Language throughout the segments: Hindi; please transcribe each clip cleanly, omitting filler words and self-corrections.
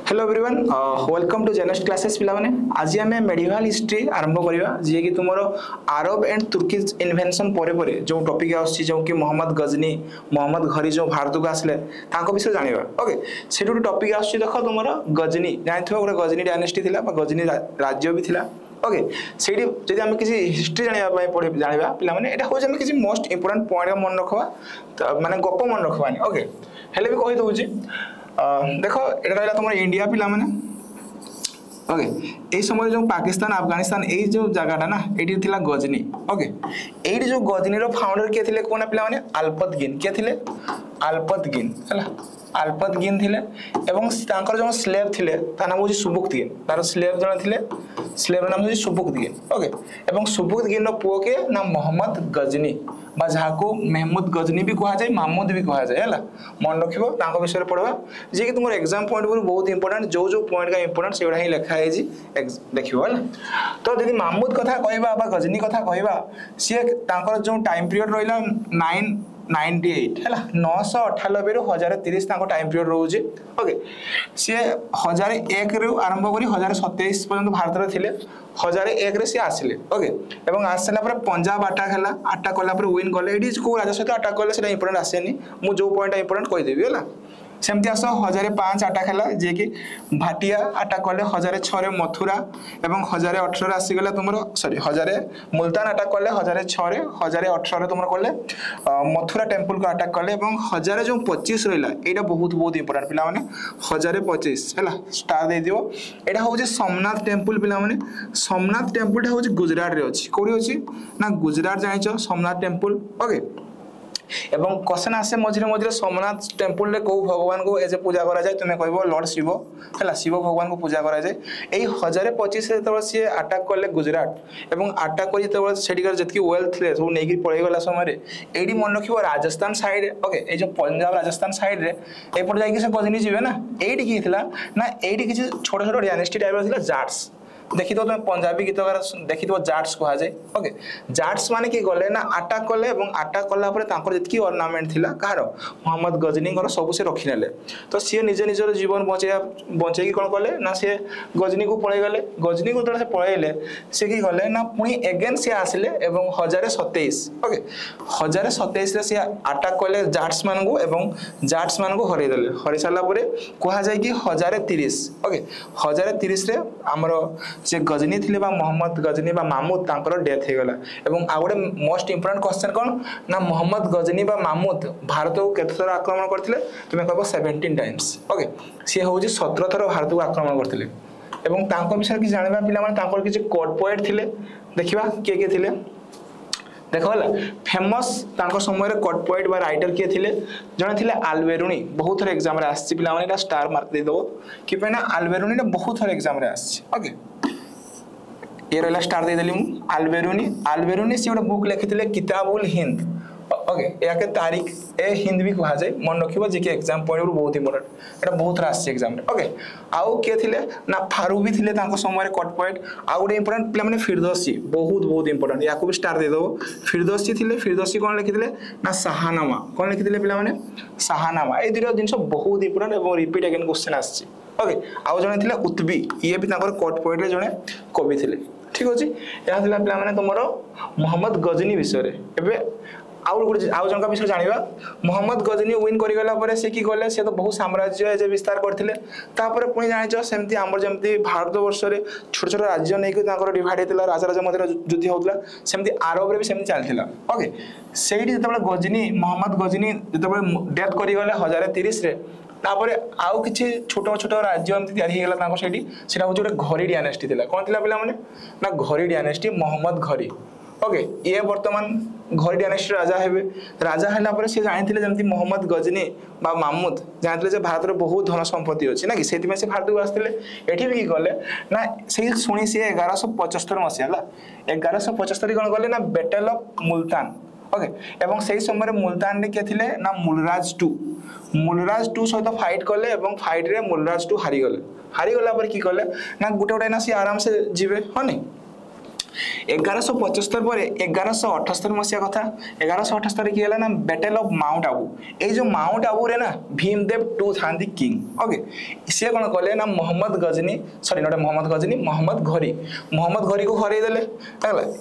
हेलो एवरीवन वेलकम टू जेनेस्ट क्लासेस पिला माने आज आम मेडिवल हिस्ट्री आरंभ करवा जी कि तुम अरब एंड तुर्कीज इन्वेंशन परे परे जो टॉपिक आछि जो कि मोहम्मद गजनी मोहम्मद घरी जो भारत को आसले तांको विषय जानिबा ओके सेटू टॉपिक आछि देखो तुम गजनी जानथिबा गोटे गजनी डायनेस्टी थिला गजनी राज्य भी थिला ओके सेठी जदि हम किसी हिस्ट्री जानिबा पय पढे जानिबा पिला माने एटा हो जे किसी मोस्ट इंपोर्टेंट पॉइंट मन रखवा माने गप मन रखवानी ओके हेले भी कहि दउची देखो ये रहा तुम इंडिया पिला माने ओके ये समय जो पाकिस्तान अफगानिस्तान ये जो जगह ना ये थिला गजनी ओके ये जो गजनी रो फाउंडर के थिले कोना पिला माने अल्पतगिन के थिले अल्पतगिन हला अल्पतगिन थिले एवं तांकर जो स्लेव थिले ता नाम होची सुबुक्तगिन तार स्लेव जण थिले स्लेव नाम होची सुबुक्तगिन ओके एवं सुबुक्तगिन रो पुओ के नाम मोहम्मद गजनी बा जाको महमूद गजनी भी कहा जाए मामूद भी कहा जाए है मन रखिबो तांको विषय पढ़वा जे कि तुमर एग्जाम पॉइंट पर बहुत इंपोर्टेंट जो जो पॉइंट का इंपोर्टेंट सेडा ही लिखा है जी देखिबो है तो यदि मामूद कथा कहबा बा गजनी कथा कहबा से तांकर जो टाइम पीरियड रहिला 998 है 998 रु 1030 तांको टाइम पीरियड रहउची ओके से 1001 रु आरंभ करी 1027 पर्यंत भारत रे थिले 1001 रे से आसिले ओके एवं आसला पर पंजाब अटैक हला अटैक कला पर विन कले एडी को राजा सहित अटैक कले सेटा इंपोर्टेंट आसेनी मु जो पॉइंट इंपोर्टेंट कहि देबी हला सेमती आस 1005 अटैक हला जे कि भाटिया अटैक कले 1006 रे मथुरा एवं 1018 रे आसी गला तुमरो सॉरी 1000 मुल्तान अटैक कले 1006 रे 1018 रे तुमरो कले मथुरा टेंपल को अटैक कले एवं 1000 जो 25 रहिला एटा बहुत इंपोर्टेंट पिला माने 1025 हला स्टार दे दियो एटा हो जे सोमनाथ टेंपल पिला माने सोमनाथ टेंपल टा हो जे गुजरात रे अछि कोडी अछि ना गुजरात जानिचो सोमनाथ टेंपल ओके एवं क्वेश्चन आसे मझिरे मझिरे सोमनाथ टेंपल रे को भगवान को एजे पूजा करा जाय तुमे कहबो लॉर्ड शिव हला शिव भगवान को पूजा करा जाय एई 1025 रे तबे से अटैक करले गुजरात एवं अटैक करी तबे सेडिकर जतकी वेल्थ थे सब नेगी पळै गला समय रे एडी मन रखिबो राजस्थान साइड ओके ए जो पंजाब राजस्थान साइड रे ए पर जाई कि से गजनी जिवे ना एडी की थिला ना एडी किछि छोट छोट डायनेस्टी टाइप थिला जाट्स देखि तो तुम पंजाबी गीतकार देखि तो जाट्स कहा जाए ओके जाट्स माने कि गले ना अटैक कले एवं अटैक कला परे तांकर जतकी ऑर्नामेंट थिला कहारो मोहम्मद गजनी को सब से रखि नेले तो सी निज निजर जीवन बचे कि कोन कले ना से गजनी को पळे गले गजनी को तळे से पळेले से कि गले ना पुनी अगेन से आसले एवं 1027 ओके 1027 रे से अटैक कले जाट्स मान को एवं जाट्स मान को हरै देले हरै साला परे कहा जाय कि 1030 ओके 1030 रे हमरो से गजनी थिले बा मोहम्मद गजनी बा मामूद तांकर डेथ हे गला एवं आ गोटे मोस्ट इंपोर्टेंट क्वेश्चन कोन ना मोहम्मद गजनी बा मामूद भारत को केते थर आक्रमण करथिले तुमे कहबो 17 टाइम्स ओके से होउची 17 थर भारत को आक्रमण करथिले एवं तांको विषय कि जानिबा पिला माने तांकर किछि कोड पोएट थिले देखिबा के थिले देखो हला फेमस तांको समय रे कोड पोएट बा राइटर के थिले जने थिले अल्बेरुनी बहुत थर एग्जाम रे आछि पिला माने स्टार मार्क दे दो कि पेना अल्बेरुनी ने बहुत थर एग्जाम रे आछि ओके ये रहला स्टार दे देली मु अल्बेरुनी से ଗୋଟେ बुक लिखिथिले किताबुल हिंद ओके या के तारीख ए हिंद भी कहा जाए मन रखिबो जे के एग्जाम पॉइंट बहुत इंपोर्टेंट एटा बहुत रास एग्जाम रे ओके आउ के थिले ना फारू भी थिले तांको समय रे कट पॉइंट आउ ଗୋଟେ इंपोर्टेंट प्ले माने फिरदौसी बहुत इंपोर्टेंट याको भी स्टार दे दो फिरदौसी थिले फिरदौसी कोन लिखिथिले ना शाहनामा कोन लिखिथिले पिला माने शाहनामा ए दिरो जिंस बहुत इंपोर्टेंट एवं रिपीट अगेन क्वेश्चन आछि ओके आउ जने थिले उत्बी ये भी तांकर कट पॉइंट रे जने कवि थिले ठीक होची या थिला पिला माने तमरो मोहम्मद गजनी विषय रे एबे आउ जनका विषय जानिबा मोहम्मद गजनी विन करि गला परे से की गले से तो बहुत साम्राज्य जे विस्तार करथिले तापर पुनी जानिचो सेमती हमर जेमती भारत वर्ष रे छोट छोट राज्य नै कि ताकर डिवाइड हेतिला राजा राजा मध्ये युद्ध होतला सेमती अरब रे भी सेमती चलथिला ओके सेठी जतबे गजनी मोहम्मद गजनी जतबे डेथ करि गले 1030 रे तापर आउ किछि छोट छोट राज्य एमती तयारी हेगला ताको सेठी सेटा हो जोटे घरी डायनेस्टी थिला कोन थिला पिला माने ना घरी डायनेस्टी मोहम्मद घरी ओके ये वर्तमान घरी डायनेस्टी राजा हेबे राजा हैला पर से जानिथिले जेमती मोहम्मद गजनी बा मामूद जानिथिले जे भारत रे बहुत धन संपत्ति अछि ना कि सेति में से भारत को आस्थिले एठी भी गले ना से सुनी से 1175 मसिया हला 1175 कोन गले ना बैटल ऑफ मुल्तान ओके एवं सही समय मुल्तान ने के थिले ना मुलराज 2 सहित फाइट कले एवं फाइट रे मुलराज 2 हारी गला पर की कले ना गुटे गुटे ना से आराम से जीवे हनी 1175 पर 1178 मसीहा कथा 1178 की है ना बैटल ऑफ माउंट आबू ए जो माउंट आबू रे ना भीमदेव टू थांदी किंग ओके सी कौन कले ना मोहम्मद गजनी सॉरी नॉट मोहम्मद गजनी मोहम्मद घरी को हरई देले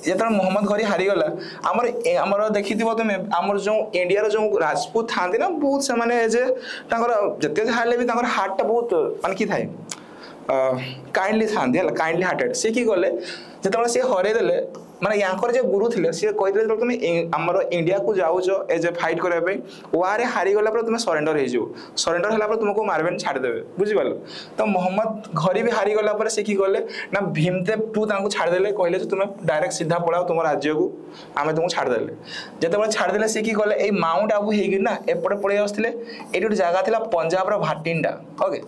जो मोहम्मद घरी हारीगला आमर देखी तुम आमर जो इंडिया रो जो राजपूत था ना बहुत से माने जे जिते हारे भी हार्ट टा बहुत मान कि थाए काइंडली था काइंडली हार्टेड सी कि गले जो सी हरई देले माने यहाँ जो गुरु थे सी कहते तुम आमर इंडिया को जाऊच एज ए फाइट करने वारे हारीगला तुम सरेंडर सरेंडर है तुमको मारबे छाड़देवे बुझीपाल तो मोहम्मद घरी भी हारीगला सी कि गले ना भीमदेव टू छाड़देले कहले तुम डायरेक्ट सीधा पड़ाओ तुम राज्य को आम तुमको छाड़देले जो छाड़देले सी कि गले ये माउंट आबू होना एपटे पड़े आसते ये गोटे जगह था पंजाब भाटिंडा ओके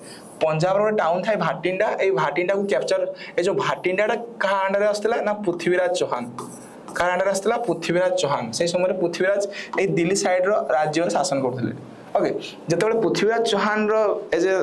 पंजाब गोटे टाउन था भाटिंडा ये भाटिंडा को कैप्चर ये जो भाटिंडा क्या अंडर आसला ना पृथ्वीराज चौहान क्या अंडर आसला पृथ्वीराज चौहान से समय पृथ्वीराज ये दिल्ली साइड राज्य शासन करते ओके जो पृथ्वीराज चौहान एज ए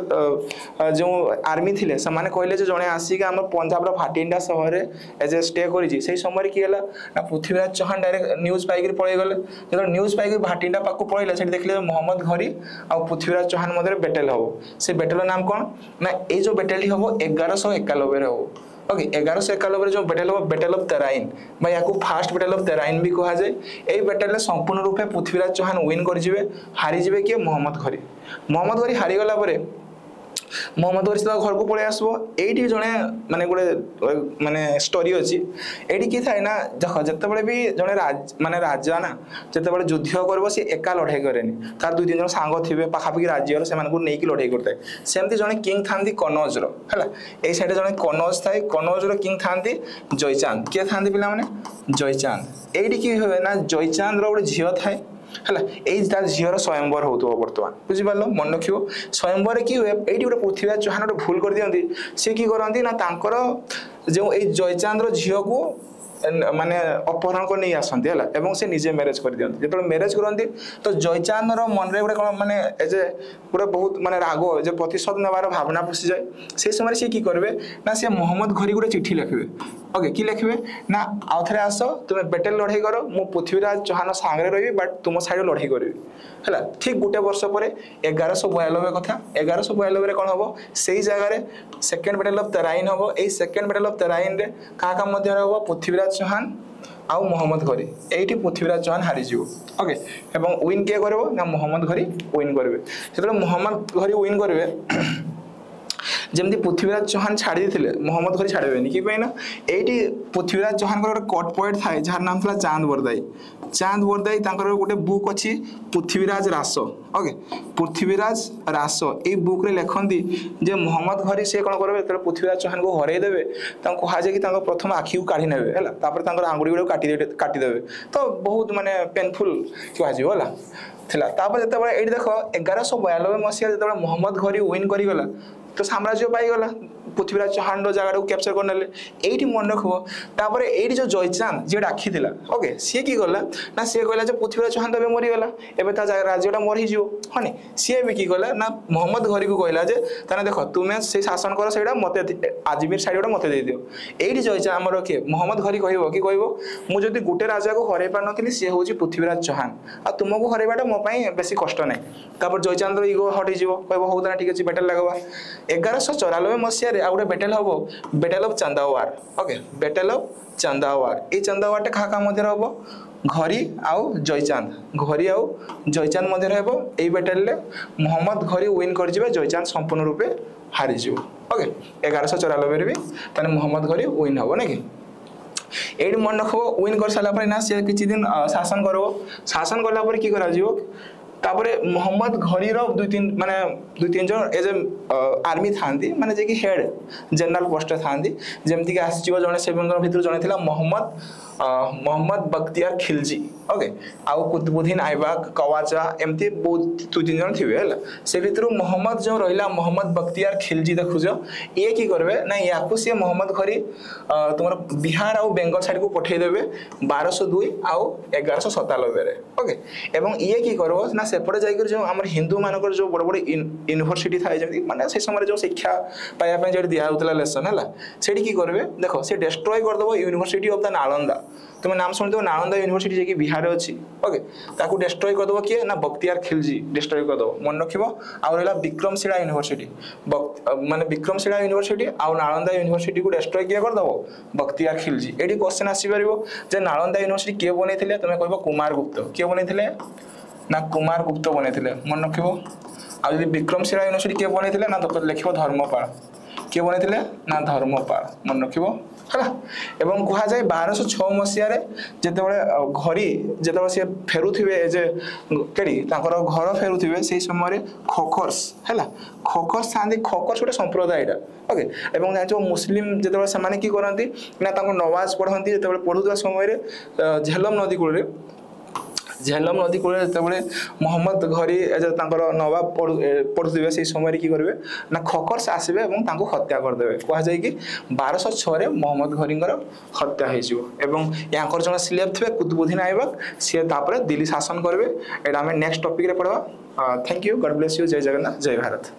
जो आर्मी थे से कहले जड़े आसिक आम पंजाब भाटिंडा सहर एज ए स्टे कर समय किए ना पृथ्वीराज चौहान डायरेक्ट न्यूज पाइक पड़े गले जो न्यूज पाइक भाटिंडा पाक पड़ेगा से देखिए मोहम्मद घरी आ पृथ्वीराज चौहान मध्य बेटेल हम से बेटेल नाम कौन ना ये जो बेटेल हम 1191 हम ओके 1191 जो बेटेल ऑफ तेराइन या फास्ट बेटेल ऑफ तेराइन भी कहा जाए यही बेटेल संपूर्ण रूपे पृथ्वीराज चौहान विन कर हारीजे किए मोहम्मद घरी हारीगला मोहम्मद घरी घर को पलि आसो ये जड़े माने गोटे माने स्टोरी अच्छी ये कि थाए ना देख जिते भी जड़े माने राजा ना जिते युद्ध कर सी एका लड़ाई कैनि तार 2-3 जन सांग थे पाखापाखि राज्यर से नहीं लड़ाई करता है सेमती जड़े किंग था कनौज है ये सैड जड़े कनौज थाए कनौज किंग था जयचांद किए था पे जयचांद ये कि हुए ना जयचांद गोटे झील थाए है झीर स्वयंवर हो बर्तमान बुझिपार मन रख स्वयंवर कि हुए ये गोटे पृथ्वीराज चौहान गोटे भूल कर दिखती सी कि करती ना जो जयचांद झील को माने अपहरण कर नहीं आसती है से निजे मैरेज कर दिखती जो मैरेज करती तो जयचांद मन में गोटे कौन माने एज ए गोटे बहुत माने राग जो प्रतिशोध नेबार भावना पशि जाए से समय सी कि करेंगे ना सी मोहम्मद घरी गोटे चिठी लिखे ओके कि लिखे ना आउ थे आस तुम बेटेल लड़ाई कर मु पृथ्वीराज चौहान सांगे रही बट तुम साइड लड़ाई करी है ठीक गोटे वर्ष पर 1192 कथा 1192 कौन हम से जगार सेकेंड बेटेल ऑफ तेराइन हम यही सेकेंड बेटेल ऑफ तेराइन रे क्या मध्य हम पृथ्वीराज चौहान आउ मोहम्मद घरी ये पृथ्वीराज चौहान हारीज ओके एवं विन किए कर ना मोहम्मद घरी विन करेंगे जो मोहम्मद घरी विन करेंगे जमती पृथ्वीराज चौहान छाड़ी थे मोहम्मद घरी छाड़े कि ना ये पृथ्वीराज चौहान गोटे कट पोएट थाए जार नाम था चांद बरदाई गोटे बुक अच्छी पृथ्वीराज रास ओके पृथ्वीराज रास ये बुक रे लिखती जे मोहम्मद घरी से कौन करेंगे पृथ्वीराज चौहान को हरईदेवे कहुए कि प्रथम आखि को काढ़ी ने आंगुड़ी गुड़ा काटिदेवे तो बहुत माने पेनफुल कहुला जो ये देख 1192 मसीहा जो मोहम्मद घरी विन करगला तो साम्राज्य पाईगला पृथ्वीराज चौहान जगह को कैप्चर कर नेले ये मन रखब ये जो जयचांद जी आखि थी ओके सी कि गला ना सी कहला पृथ्वीराज चौहान तो मरीगला एवं राज्यटा मरीज हाँ सी भी कि गला ना मोहम्मद घरी को कहला ताने देख तुम्हें से शासन कर से मत आजमीर साइड मत दे दियो ये जयचांद आमर किए मोहम्मद घरी कह कि मुझे गोटे राजा को हरई पार नी सी हूँ पृथ्वीराज चौहान आ तुमको हरईवाटा मो बेसी कष्ट ना जयचांद इगो हटि कह हूँ ना ठीक अच्छे बेटेल लगवा 1194 मसीह गोटे बेटेल हम battle of Chandawar okay battle of Chandawar ये चंदावार क्या क्या मध्य हम घरी आउ जयचांद घरी आउ जयचांद मध्य यही बेटेल मोहम्मद घरी विन कर जयचांद संपूर्ण रूपे हारीज ओके 1194 भी ताने मोहम्मद घरी विन हम ना कि ये मन रख विन कर सारापर ना सी किसी दिन शासन शासन कलापर कि तापर मोहम्मद घरी 2-3 माने 2-3 जन एज ए आर्मी था माने जे कि हेड जनरल पोस्ट था जमती कि आसो जड़े से भर जड़े मोहम्मद बख्तियार खिलजी ओके आउ कुतुबुद्दीन ऐबक कवाचा एमती बहुत दु तीन जन थिबे हला से भितरु मोहम्मद जो रहिला मोहम्मद बख्तियार खिलजी देखुजो ये की करबे ना याकु से मोहम्मद घरी तुमर बिहार आउ बेंगल साइड को पठे देबे 1202 आउ 1197 रे ओके एवं ये की करबो ना सेपटे जाई कर जो हमर हिंदू मानकर जो बड़ बड़ यूनिवर्सिटी थाए जति माने से समय जो शिक्षा पाया पे जे दिया होतला लेसन हला सेडी की करबे देखो से डिस्ट्रॉय कर देबो यूनिवर्सिटी ऑफ द नालंदा तुम नाम सुनते हो नालंदा यूनिवर्सिटी जे बिहार अच्छी ओके ताकू डिस्ट्रॉय कर दबो किए ना बख्तियार खिलजी डिस्ट्रॉय कर दबो मन रखिबो आ रहला विक्रमशिला यूनिवर्सिटी माने विक्रमशिला यूनिवर्सिटी आ नालंदा यूनिवर्सिटी को डिस्ट्रॉय किए कर दबो बख्तियार खिलजी एडी क्वेश्चन आसी परिबो जे नालंदा यूनिवर्सिटी के बनेथिले तुमे कहबो कुमार गुप्त के बनेथिले ना कुमार गुप्त बनेथिले मन रखिबो आ यदि विक्रमशिला यूनिवर्सिटी के बनेथिले ना तो लिखिबो धर्मपाल के बनेथिले ना धर्मपाल मन रखिबो हला एवं कहा जाए 1206 मसिया रे जेतेबेले घरी जेतेबेले से फेरुथिबे जे केडी ताकर घर फेरुथिबे सेही समय रे खोखर्स हला खोखर्स सांदी खोखर्स गोटे संप्रदाय एटा ओके एवं जानो मुस्लिम जेतेबेले से माने की करंती ना ताको नमाज पढंती जेतेबेले पढुवा समय रे झेलम नदी कूल रे झेलम नदी कूल जेतेबेले मोहम्मद घरी तांकर नवाब पढुथिबे सेही समय रे की करबे ना खोखर्स आसीबे एवं तांको हत्या कर देबे कहा जाय कि 1206 रे मोहम्मद घरींगर हत्या हे जिवो एवं यांकर जण स्लेव थिबे कुतुबुद्दीन ऐबक से तापरे दिल्ली शासन करबे एडा हम नेक्स्ट टॉपिक रे पढवा thank you God bless you जय जगन्नाथ जय भारत।